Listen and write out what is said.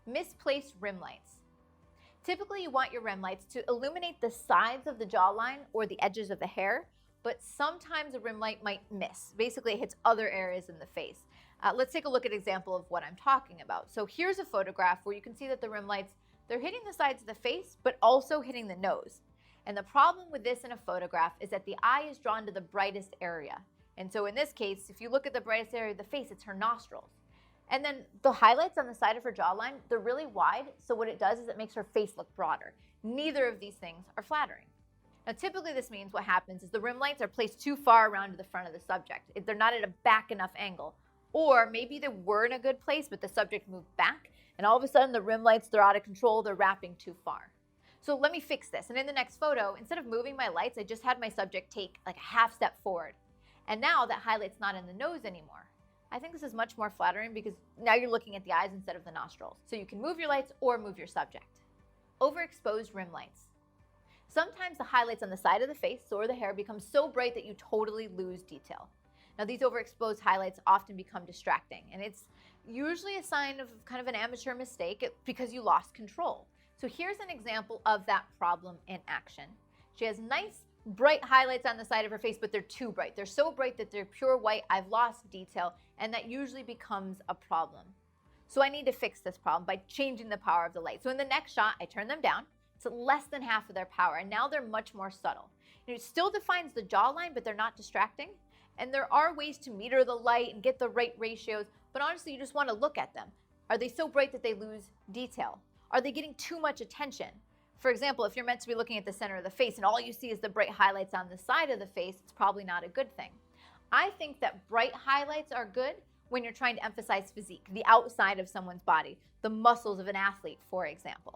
Misplaced rim lights. Typically, you want your rim lights to illuminate the sides of the jawline or the edges of the hair, but sometimes a rim light might miss. Basically, it hits other areas in the face. Let's take a look at an example of what I'm talking about. So here's a photograph where you can see that the rim lights, they're hitting the sides of the face, but also hitting the nose. And the problem with this in a photograph is that the eye is drawn to the brightest area. And so in this case, if you look at the brightest area of the face, it's her nostrils. And then the highlights on the side of her jawline, they're really wide, so what it does is it makes her face look broader. Neither of these things are flattering. Now, typically this means what happens is the rim lights are placed too far around to the front of the subject. They're not at a back enough angle. Or maybe they were in a good place, but the subject moved back, and all of a sudden the rim lights, they're out of control, they're wrapping too far. So let me fix this. And in the next photo, instead of moving my lights, I just had my subject take like a half step forward. And now that highlight's not in the nose anymore. I think this is much more flattering because now you're looking at the eyes instead of the nostrils. So you can move your lights or move your subject. Overexposed rim lights. Sometimes the highlights on the side of the face or the hair become so bright that you totally lose detail. Now, these overexposed highlights often become distracting, and it's usually a sign of kind of an amateur mistake because you lost control. So here's an example of that problem in action. She has nice, bright highlights on the side of her face, but they're too bright. They're so bright that they're pure white. I've lost detail, and that usually becomes a problem. So I need to fix this problem by changing the power of the light. So in the next shot, I turn them down to less than half of their power, and now they're much more subtle. It still defines the jawline, but they're not distracting. And there are ways to meter the light and get the right ratios, but honestly, you just want to look at them. Are they so bright that they lose detail? Are they getting too much attention? For example, if you're meant to be looking at the center of the face and all you see is the bright highlights on the side of the face, it's probably not a good thing. I think that bright highlights are good when you're trying to emphasize physique, the outside of someone's body, the muscles of an athlete, for example.